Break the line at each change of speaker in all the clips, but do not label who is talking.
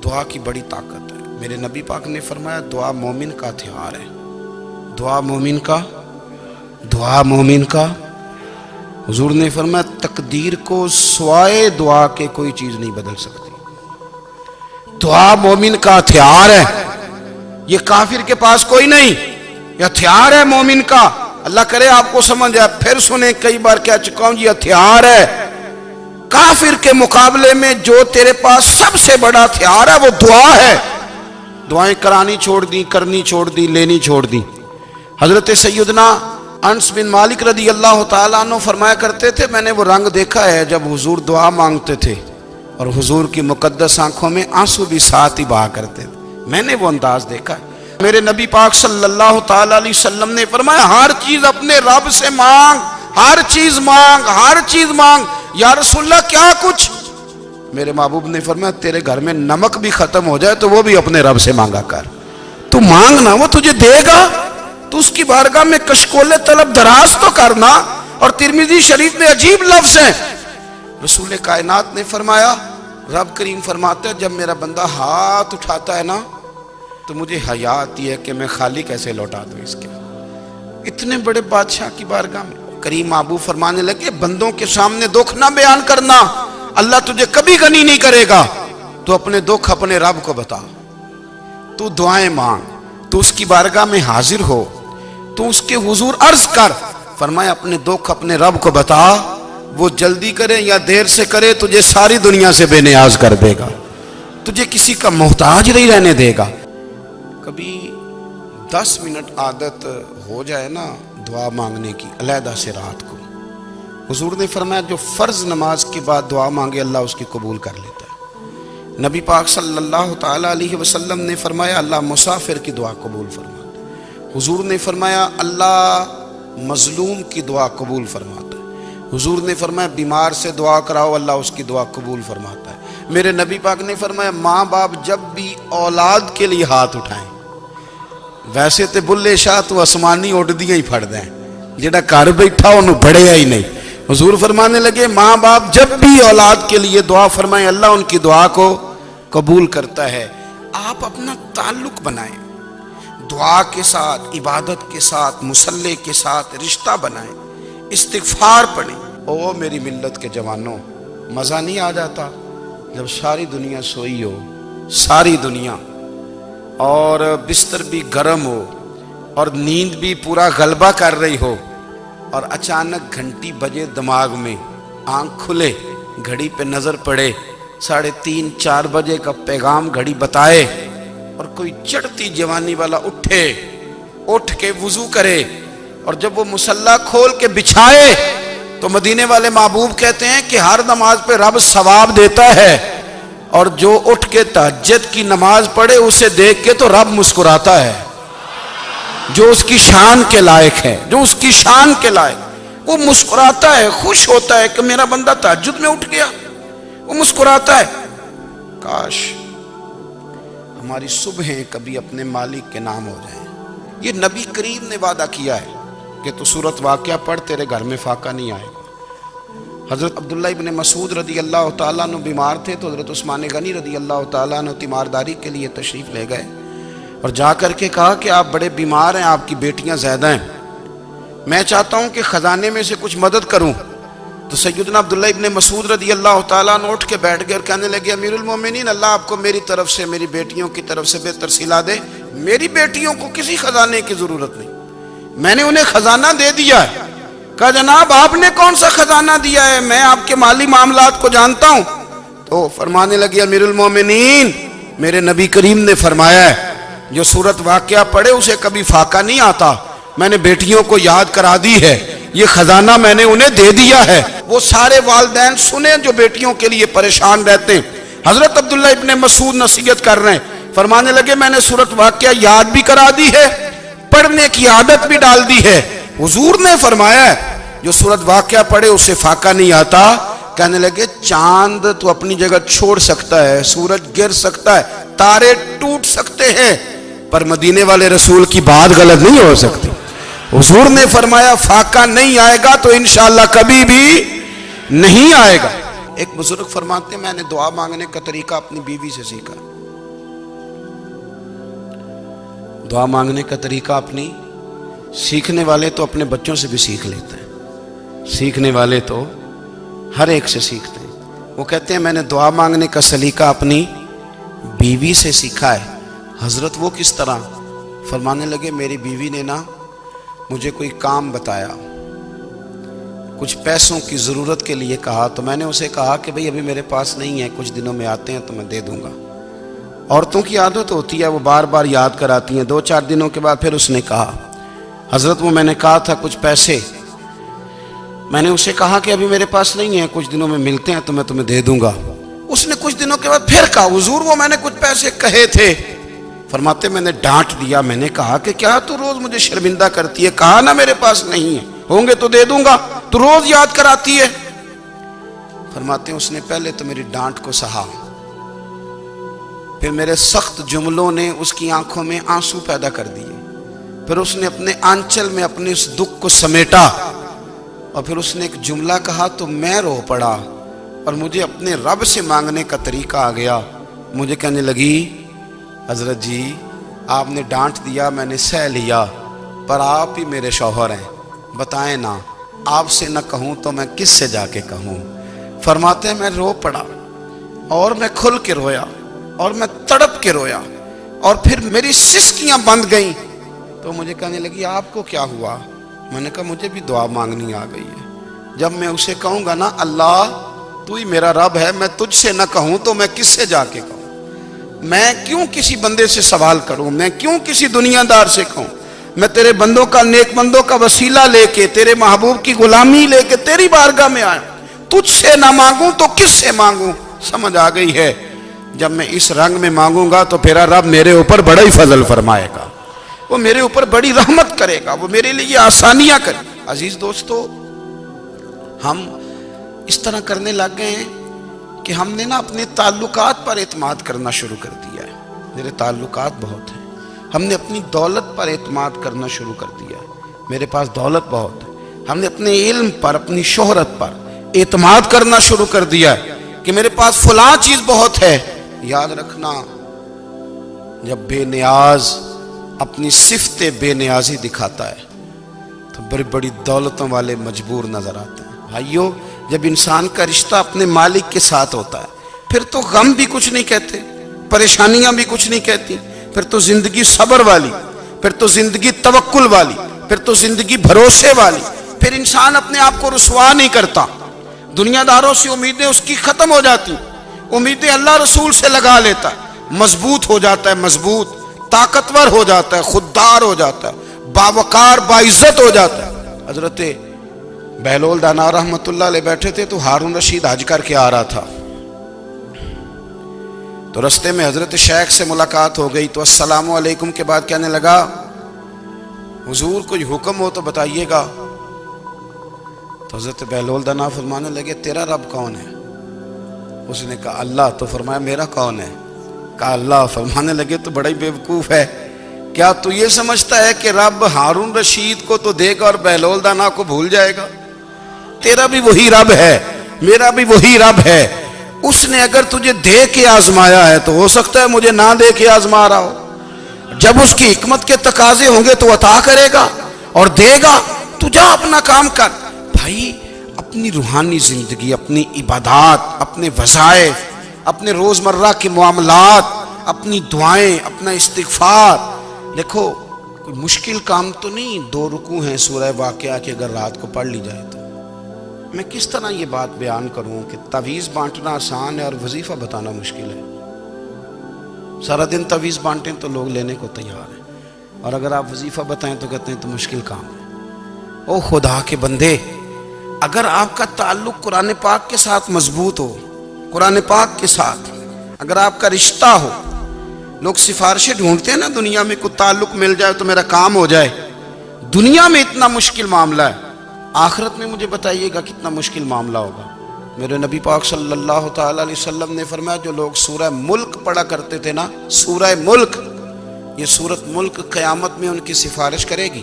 دعا کی بڑی طاقت ہے۔ میرے نبی پاک نے فرمایا دعا مومن کا ہتھیار ہے۔ دعا مومن کا حضور نے فرمایا تقدیر کو سوائے دعا کے کوئی چیز نہیں بدل سکتی۔ دعا مومن کا ہتھیار ہے، یہ کافر کے پاس کوئی نہیں، یہ ہتھیار ہے مومن کا۔ اللہ کرے آپ کو سمجھ آئے، پھر سنیں، کئی بار کہہ چکا ہوں یہ ہتھیار ہے۔ کافر کے مقابلے میں جو تیرے پاس سب سے بڑا ہتھیار ہے وہ دعا ہے۔ دعائیں کرانی چھوڑ دی، کرنی چھوڑ دی، لینی چھوڑ دی۔ حضرت سیدنا انس بن مالک رضی اللہ تعالیٰ عنہ فرمایا کرتے تھے، میں نے وہ رنگ دیکھا ہے جب حضور دعا مانگتے تھے اور حضور کی مقدس آنکھوں میں آنسو بھی ساتھ ہی بہا کرتے تھے، میں نے وہ انداز دیکھا ہے۔ میرے نبی پاک صلی اللہ تعالیٰ علیہ وسلم نے فرمایا ہر چیز اپنے رب سے مانگ، ہر چیز مانگ، ہر چیز مانگ۔ یا رسول اللہ کیا کچھ؟ میرے محبوب نے فرمایا تیرے گھر میں نمک بھی ختم ہو جائے تو وہ بھی اپنے رب سے مانگا کر، تو مانگنا وہ تجھے دے گا، تو اس کی بارگاہ میں کشکول طلب دراز تو کرنا۔ اور ترمذی شریف میں عجیب لفظ ہے، رسول کائنات نے فرمایا، رب کریم فرماتا ہے جب میرا بندہ ہاتھ اٹھاتا ہے نا تو مجھے حیا آتی ہے کہ میں خالی کیسے لوٹا دوں اس کے۔ اتنے بڑے بادشاہ کی بارگاہ میں کریم محبوب فرمانے لگے بندوں کے سامنے دکھ نہ بیان کرنا، اللہ تجھے کبھی غنی نہیں کرے گا، تو اپنے دکھ اپنے رب کو بتا، تو دعائیں مانگ، تو اس کی بارگاہ میں حاضر ہو، تو اس کے حضور عرض کر۔ فرمایا اپنے دکھ اپنے رب کو بتا، وہ جلدی کرے یا دیر سے کرے تجھے ساری دنیا سے بے نیاز کر دے گا، تجھے کسی کا محتاج نہیں رہنے دے گا۔ کبھی 10 منٹ عادت ہو جائے نا دعا مانگنے کی علیحدہ سے رات کو، حضور نے فرمایا جو فرض نماز کے بعد دعا مانگے اللہ اس کی قبول کر لیتا ہے۔ نبی پاک صلی اللہ تعالیٰ علیہ وسلم نے فرمایا اللہ مسافر کی دعا قبول فرماتا ہے۔ حضور نے فرمایا اللہ مظلوم کی دعا قبول فرماتا ہے۔ حضور نے فرمایا بیمار سے دعا کراؤ اللہ اس کی دعا قبول فرماتا ہے۔ میرے نبی پاک نے فرمایا ماں باپ جب بھی اولاد کے لیے ہاتھ اٹھائیں، ویسے تے بلے شاہ تو آسمانی اڈ دیا ہی پھڑ دیں، جڑا گھر بیٹھا انہوں بڑھیا ہی نہیں۔ حضور فرمانے لگے ماں باپ جب بھی اولاد کے لیے دعا فرمائیں اللہ ان کی دعا کو قبول کرتا ہے۔ آپ اپنا تعلق بنائیں، دعا کے ساتھ، عبادت کے ساتھ، مصلی کے ساتھ رشتہ بنائیں، استغفار پڑھیں۔ او میری ملت کے جوانوں، مزہ نہیں آ جاتا جب ساری دنیا سوئی ہو، ساری دنیا، اور بستر بھی گرم ہو اور نیند بھی پورا غلبہ کر رہی ہو، اور اچانک گھنٹی بجے دماغ میں، آنکھ کھلے، گھڑی پہ نظر پڑے، 3:30 4 بجے کا پیغام گھڑی بتائے، اور کوئی چڑھتی جوانی والا اٹھ کے وضو کرے، اور جب وہ مصلی کھول کے بچھائے تو مدینے والے محبوب کہتے ہیں کہ ہر نماز پہ رب ثواب دیتا ہے، اور جو اٹھ کے تہجد کی نماز پڑھے اسے دیکھ کے تو رب مسکراتا ہے، جو اس کی شان کے لائق ہے، جو اس کی شان کے لائق، وہ مسکراتا ہے، خوش ہوتا ہے کہ میرا بندہ تہجد میں اٹھ گیا، وہ مسکراتا ہے۔ کاش ہماری صبحیں کبھی اپنے مالک کے نام ہو جائیں۔ یہ نبی کریم نے وعدہ کیا ہے کہ تو سورت واقعہ پڑھ تیرے گھر میں فاقہ نہیں آئے گا۔ حضرت عبداللہ ابن مسعود رضی اللہ تعالیٰ عنہ بیمار تھے تو حضرت عثمان غنی رضی اللہ تعالیٰ عنہ تیمارداری کے لیے تشریف لے گئے، اور جا کر کے کہا کہ آپ بڑے بیمار ہیں، آپ کی بیٹیاں زیادہ ہیں، میں چاہتا ہوں کہ خزانے میں سے کچھ مدد کروں۔ تو سیدنا عبداللہ ابن مسعود رضی اللہ تعالیٰ عنہ اٹھ کے بیٹھ گئے اور کہنے لگے امیر المومنین اللہ آپ کو میری طرف سے، میری بیٹیوں کی طرف سے بہتر صلہ دے، میری بیٹیوں کو کسی خزانے کی ضرورت نہیں، میں نے انہیں خزانہ دے دیا ہے۔ کہا جناب آپ نے کون سا خزانہ دیا ہے، میں آپ کے مالی معاملات کو جانتا ہوں۔ تو فرمانے لگے امیر المومنین میرے نبی کریم نے فرمایا ہے جو سورت واقعہ پڑھے اسے کبھی فاقہ نہیں آتا، میں نے بیٹیوں کو یاد کرا دی ہے، یہ خزانہ میں نے انہیں دے دیا ہے۔ وہ سارے والدین سنیں جو بیٹیوں کے لیے پریشان رہتے ہیں۔ حضرت عبداللہ ابن مسعود نصیحت کر رہے ہیں، فرمانے لگے میں نے سورت واقعہ یاد بھی کرا دی ہے، پڑھنے کی عادت بھی ڈال دی ہے۔ حضور نے فرمایا ہے جو سورت واقعہ پڑھے اسے فاقہ نہیں آتا۔ کہنے لگے چاند تو اپنی جگہ چھوڑ سکتا ہے، سورج گر سکتا ہے، تارے ٹوٹ سکتے ہیں، پر مدینے والے رسول کی بات غلط نہیں ہو سکتی۔ حضور نے فرمایا فاقہ نہیں آئے گا تو انشاءاللہ کبھی بھی نہیں آئے گا۔ ایک بزرگ فرماتے ہیں میں نے دعا مانگنے کا طریقہ اپنی بیوی سے سیکھا، دعا مانگنے کا طریقہ اپنی سیکھنے والے تو اپنے بچوں سے بھی سیکھ لیتے ہیں، سیکھنے والے تو ہر ایک سے سیکھتے ہیں۔ وہ کہتے ہیں میں نے دعا مانگنے کا سلیقہ اپنی بیوی سے سیکھا ہے۔ حضرت وہ کس طرح؟ فرمانے لگے میری بیوی نے نا مجھے کوئی کام بتایا، کچھ پیسوں کی ضرورت کے لیے کہا، تو میں نے اسے کہا کہ بھئی ابھی میرے پاس نہیں ہے، کچھ دنوں میں آتے ہیں تو میں دے دوں گا۔ عورتوں کی عادت ہوتی ہے، وہ بار بار یاد کراتی ہیں۔ 2-4 دنوں کے بعد پھر اس نے کہا حضرت وہ میں نے کہا تھا کچھ پیسے، میں نے اسے کہا کہ ابھی میرے پاس نہیں ہے، کچھ دنوں میں ملتے ہیں تو میں تمہیں دے دوں گا۔ اس نے کچھ دنوں کے بعد پھر کہا حضور وہ میں نے کچھ پیسے کہے تھے۔ فرماتے میں نے ڈانٹ دیا، میں نے کہا کہ کیا تو روز مجھے شرمندہ کرتی ہے، کہا نا میرے پاس نہیں ہے، ہوں گے تو دے دوں گا، تو روز یاد کراتی ہے۔ فرماتے ہیں اس نے پہلے تو میری ڈانٹ کو سہا، پھر میرے سخت جملوں نے اس کی آنکھوں میں آنسو پیدا کر دیے، پھر اس نے اپنے آنچل میں اپنے اس دکھ کو سمیٹا، اور پھر اس نے ایک جملہ کہا تو میں رو پڑا، اور مجھے اپنے رب سے مانگنے کا طریقہ آ گیا۔ مجھے کہنے لگی حضرت جی آپ نے ڈانٹ دیا، میں نے سہ لیا، پر آپ ہی میرے شوہر ہیں، بتائیں نا آپ سے نہ کہوں تو میں کس سے جا کے کہوں۔ فرماتے ہیں میں رو پڑا، اور میں کھل کے رویا، اور میں تڑپ کے رویا، اور پھر میری سسکیاں بند گئیں۔ تو مجھے کہنے لگی آپ کو کیا ہوا؟ میں نے کہا مجھے بھی دعا مانگنی آ گئی ہے۔ جب میں اسے کہوں گا نا اللہ تو ہی میرا رب ہے، میں تجھ سے نہ کہوں تو میں کس سے جا کے کہوں؟ میں کیوں کسی بندے سے سوال کروں؟ میں کیوں کسی دنیا دار سے کہوں؟ میں تیرے بندوں کا، نیک بندوں کا وسیلہ لے کے، تیرے محبوب کی غلامی لے کے تیری بارگاہ میں آیا، تجھ سے نہ مانگوں تو کس سے مانگوں؟ سمجھ آ گئی ہے؟ جب میں اس رنگ میں مانگوں گا تو پھر رب میرے اوپر بڑا ہی فضل فرمائے گا، وہ میرے اوپر بڑی رحمت کرے گا، وہ میرے لیے آسانیاں کرے گا۔ عزیز دوستو، ہم اس طرح کرنے لگ گئے ہیں کہ ہم نے نا اپنے تعلقات پر اعتماد کرنا شروع کر دیا ہے۔ میرے تعلقات بہت ہیں، ہم نے اپنی دولت پر اعتماد کرنا شروع کر دیا ہے، میرے پاس دولت بہت ہے۔ ہم نے اپنے علم پر، اپنی شہرت پر اعتماد کرنا شروع کر دیا ہے کہ میرے پاس فلاں چیز بہت ہے۔ یاد رکھنا جب بے نیاز اپنی صفت بے نیازی دکھاتا ہے تو بڑی بڑی دولتوں والے مجبور نظر آتے ہیں۔ بھائیو جب انسان کا رشتہ اپنے مالک کے ساتھ ہوتا ہے پھر تو غم بھی کچھ نہیں کہتے، پریشانیاں بھی کچھ نہیں کہتی، پھر تو زندگی صبر والی، پھر تو زندگی توکل والی، پھر تو زندگی بھروسے والی، پھر انسان اپنے آپ کو رسوا نہیں کرتا، دنیا داروں سے امیدیں اس کی ختم ہو جاتی، امیدیں اللہ رسول سے لگا لیتا ہے، مضبوط ہو جاتا ہے، مضبوط، طاقتور ہو جاتا ہے، خوددار ہو جاتا ہے، باوقار باعزت ہو جاتا ہے۔ حضرت بہلول دانا رحمت اللہ علیہ بیٹھے تھے تو ہارون رشید حج کر کے آ رہا تھا، تو رستے میں حضرت شیخ سے ملاقات ہو گئی، تو السلام علیکم کے بعد کہنے لگا حضور کوئی حکم ہو تو بتائیے گا۔ تو حضرت بہلول دانا فرمانے لگے تیرا رب کون ہے؟ اس نے کہا اللہ۔ تو فرمایا میرا کون ہے؟ کہا اللہ۔ فرمانے لگے تو بڑا ہی بیوقوف ہے، کیا تو یہ سمجھتا ہے کہ رب ہارون رشید کو تو دے گا اور بہلول دانا کو بھول جائے گا؟ تیرا بھی وہی رب ہے، میرا بھی وہی رب ہے، اس نے اگر تجھے دے کے آزمایا ہے تو ہو سکتا ہے مجھے نہ دے کے آزما رہا ہو، جب اس کی حکمت کے تقاضے ہوں گے تو عطا کرے گا اور دے گا، تو جا اپنا کام کر۔ بھائی اپنی روحانی زندگی، اپنی عبادات، اپنے وظائف، اپنے روزمرہ کے معاملات، اپنی دعائیں، اپنا استغفار، دیکھو کوئی مشکل کام تو نہیں، 2 رکوع ہیں سورہ واقعہ کہ اگر رات کو پڑھ لی جائے تو۔ میں کس طرح یہ بات بیان کروں کہ تعویذ بانٹنا آسان ہے اور وظیفہ بتانا مشکل ہے۔ سارا دن تعویذ بانٹیں تو لوگ لینے کو تیار ہیں، اور اگر آپ وظیفہ بتائیں تو کہتے ہیں تو مشکل کام ہے۔ او خدا کے بندے، اگر آپ کا تعلق قرآن پاک کے ساتھ مضبوط ہو، قرآن پاک کے ساتھ اگر آپ کا رشتہ ہو، لوگ سفارشیں ڈھونڈتے ہیں نا دنیا میں، کوئی تعلق مل جائے تو میرا کام ہو جائے، دنیا میں اتنا مشکل معاملہ ہے، آخرت میں مجھے بتائیے گا کتنا مشکل معاملہ ہوگا۔ میرے نبی پاک صلی اللہ تعالی علیہ وسلم نے فرمایا جو لوگ سورہ ملک پڑھا کرتے تھے نا، سورہ ملک، یہ سورت ملک قیامت میں ان کی سفارش کرے گی،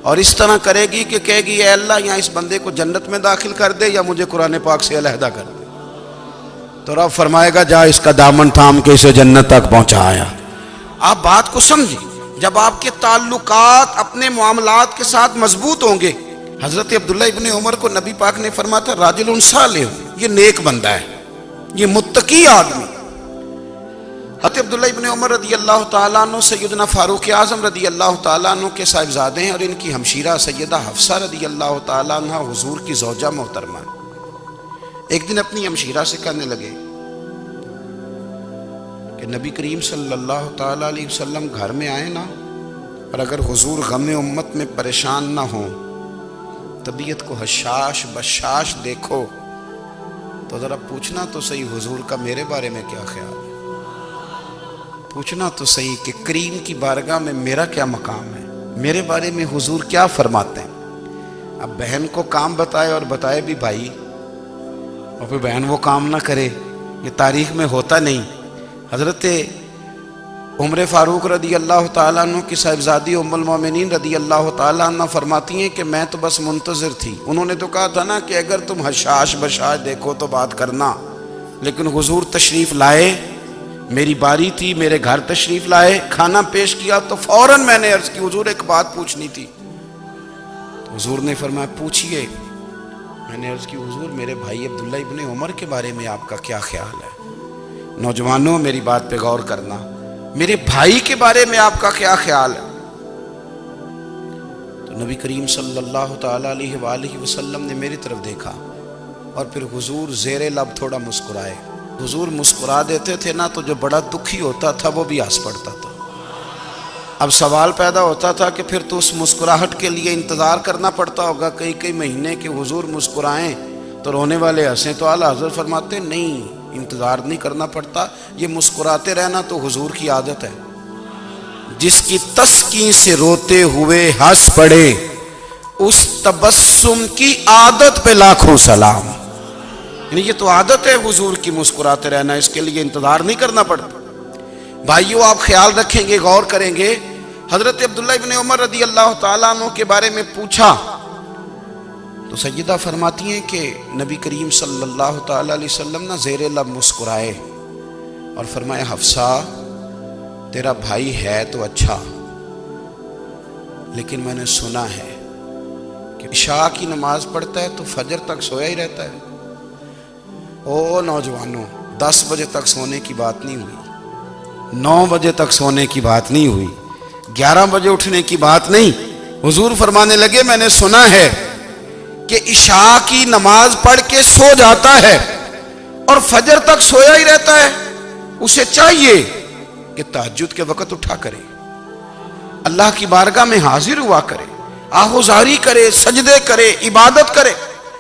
اور اس طرح کرے گی کہ کہے گی اے اللہ یہاں اس بندے کو جنت میں داخل کر دے یا مجھے قرآن پاک سے علیحدہ کر دے، تو رب فرمائے گا جا اس کا دامن تھام کے اسے جنت تک پہنچایا۔ آپ بات کو سمجھیں، جب آپ کے تعلقات اپنے معاملات کے ساتھ مضبوط ہوں گے. حضرت عبداللہ ابن عمر کو نبی پاک نے فرمایا تھا راجل صالح، یہ نیک بندہ ہے، یہ متقی آدمی. حضرت عبداللہ ابن عمر رضی اللہ تعالیٰ عنہ سیدنا فاروق اعظم رضی اللہ تعالیٰ عنہ کے صاحبزادے ہیں، اور ان کی ہمشیرہ سیدہ حفصہ رضی اللہ تعالیٰ عنہ حضور کی زوجہ محترمہ. ایک دن اپنی ہمشیرہ سے کہنے لگے کہ نبی کریم صلی اللہ تعالیٰ علیہ وسلم گھر میں آئے نا، اور اگر حضور غم امت میں پریشان نہ ہوں، طبیعت کو حشاش بشاش دیکھو، تو ذرا پوچھنا تو صحیح حضور کا میرے بارے میں کیا خیال ہے، پوچھنا تو صحیح کہ کریم کی بارگاہ میں میرا کیا مقام ہے، میرے بارے میں حضور کیا فرماتے ہیں. اب بہن کو کام بتائے، اور بتائے بھی بھائی، اور پھر بہن وہ کام نہ کرے، یہ تاریخ میں ہوتا نہیں. حضرت عمر فاروق رضی اللہ تعالیٰ عنہ کی صاحبزادی ام المومنین رضی اللہ تعالیٰ عنہ فرماتی ہیں کہ میں تو بس منتظر تھی. انہوں نے تو کہا تھا نا کہ اگر تم حشاش بشاش دیکھو تو بات کرنا، لیکن حضور تشریف لائے، میری باری تھی، میرے گھر تشریف لائے، کھانا پیش کیا تو فوراً میں نے عرض کی حضور ایک بات پوچھنی تھی. تو حضور نے فرمایا پوچھئے. میں نے عرض کی حضور میرے بھائی عبداللہ ابن عمر کے بارے میں آپ کا کیا خیال ہے؟ نوجوانوں میری بات پہ غور کرنا، میرے بھائی کے بارے میں آپ کا کیا خیال ہے؟ تو نبی کریم صلی اللہ تعالیٰ علیہ وآلہ وسلم نے میری طرف دیکھا، اور پھر حضور زیر لب تھوڑا مسکرائے. حضور مسکرا دیتے تھے نا تو جو بڑا دکھی ہوتا تھا وہ بھی ہنس پڑتا تھا. اب سوال پیدا ہوتا تھا کہ پھر تو اس مسکراہٹ کے لیے انتظار کرنا پڑتا ہوگا کئی مہینے کہ حضور مسکرائیں تو رونے والے ہنسیں. تو اعلیٰ حضرت فرماتے نہیں، انتظار نہیں کرنا پڑتا، یہ مسکراتے رہنا تو حضور کی عادت ہے. جس کی تسکین سے روتے ہوئے ہنس پڑے، اس تبسم کی عادت پہ لاکھوں سلام. یعنی یہ تو عادت ہے حضور کی مسکراتے رہنا، اس کے لیے انتظار نہیں کرنا پڑتا. بھائیو آپ خیال رکھیں گے، غور کریں گے. حضرت عبداللہ ابن عمر رضی اللہ تعالیٰ عنہ کے بارے میں پوچھا تو سیدہ فرماتی ہیں کہ نبی کریم صلی اللہ تعالیٰ علیہ وسلم نہ زیر لب مسکرائے اور فرمایا حفصہ تیرا بھائی ہے تو اچھا، لیکن میں نے سنا ہے کہ عشاء کی نماز پڑھتا ہے تو فجر تک سویا ہی رہتا ہے. او نوجوانوں، 10 بجے تک سونے کی بات نہیں ہوئی، 9 بجے تک سونے کی بات نہیں ہوئی، 11 بجے اٹھنے کی بات نہیں. حضور فرمانے لگے میں نے سنا ہے کہ عشاء کی نماز پڑھ کے سو جاتا ہے اور فجر تک سویا ہی رہتا ہے، اسے چاہیے کہ تہجد کے وقت اٹھا کرے، اللہ کی بارگاہ میں حاضر ہوا کرے، آہوزاری کرے، سجدے کرے، عبادت کرے.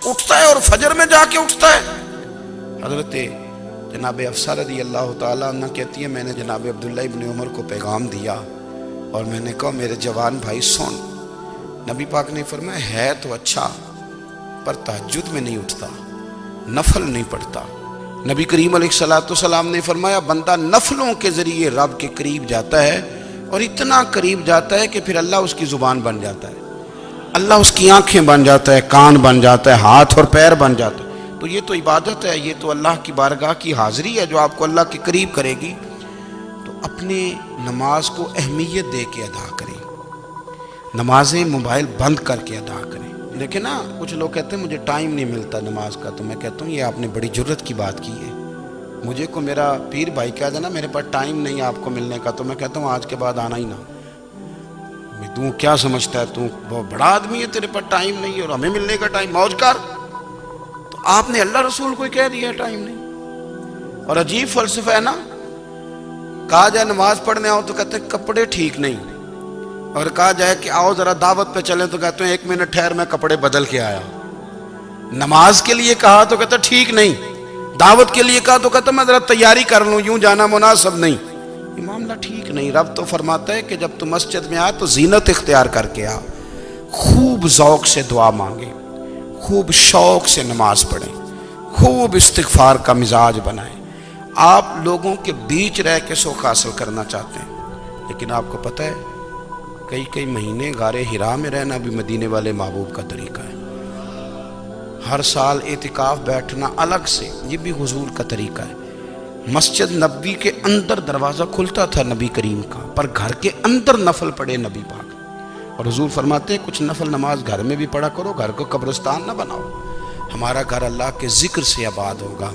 اٹھتا ہے اور فجر میں جا کے اٹھتا ہے. حضرت جناب حفصہ رضی اللہ تعالیٰ عنہ کہتی ہے میں نے جناب عبداللہ ابن عمر کو پیغام دیا اور میں نے کہا میرے جوان بھائی سن. نبی پاک نے فرمایا ہے تو اچھا پر تہجد میں نہیں اٹھتا، نفل نہیں پڑھتا. نبی کریم علیہ السلام نے فرمایا بندہ نفلوں کے ذریعے رب کے قریب جاتا ہے، اور اتنا قریب جاتا ہے کہ پھر اللہ اس کی زبان بن جاتا ہے، اللہ اس کی آنکھیں بن جاتا ہے، کان بن جاتا ہے، ہاتھ اور پیر بن جاتا ہے. تو یہ تو عبادت ہے، یہ تو اللہ کی بارگاہ کی حاضری ہے جو آپ کو اللہ کے قریب کرے گی. تو اپنے نماز کو اہمیت دے کے ادا کریں، نمازیں موبائل بند کر کے ادا کریں. لیکن نا کچھ لوگ کہتے ہیں مجھے ٹائم نہیں ملتا نماز کا، تو میں کہتا ہوں یہ آپ نے بڑی جرت کی بات کی ہے. مجھے کو میرا پیر بھائی کہہ دینا میرے پاس ٹائم نہیں آپ کو ملنے کا، تو میں کہتا ہوں آج کے بعد آنا ہی نہ. تو کیا سمجھتا ہے تو بہت بڑا آدمی ہے، تیرے پاس ٹائم نہیں ہے اور ہمیں ملنے کا ٹائم، موج کر. تو آپ نے اللہ رسول کو کہہ دیا ٹائم نہیں. اور عجیب فلسفہ ہے نا، کہا جائے نماز پڑھنے آؤ تو کہتے ہیں کپڑے ٹھیک نہیں، اور کہا جائے کہ آؤ ذرا دعوت پہ چلیں تو کہتے ہیں 1 منٹ ٹھہر میں کپڑے بدل کے آیا. نماز کے لیے کہا تو کہتا ٹھیک نہیں، دعوت کے لیے کہا تو کہتا میں ذرا تیاری کر لوں، یوں جانا مناسب نہیں. یہ معاملہ ٹھیک نہیں. رب تو فرماتا ہے کہ جب تو مسجد میں آ تو زینت اختیار کر کے آ، خوب ذوق سے دعا مانگے، خوب شوق سے نماز پڑھیں، خوب استغفار کا مزاج بنائیں. آپ لوگوں کے بیچ رہ کے سوکھ حاصل کرنا چاہتے ہیں، لیکن آپ کو پتہ ہے کئی مہینے غار حرا میں رہنا بھی مدینے والے محبوب کا طریقہ ہے. ہر سال اعتکاف بیٹھنا الگ سے، یہ بھی حضور کا طریقہ ہے. مسجد نبوی کے اندر دروازہ کھلتا تھا نبی کریم کا، پر گھر کے اندر نفل پڑھے نبی پاک، اور حضور فرماتے ہیں کچھ نفل نماز گھر میں بھی پڑھا کرو، گھر کو قبرستان نہ بناؤ، ہمارا گھر اللہ کے ذکر سے آباد ہوگا۔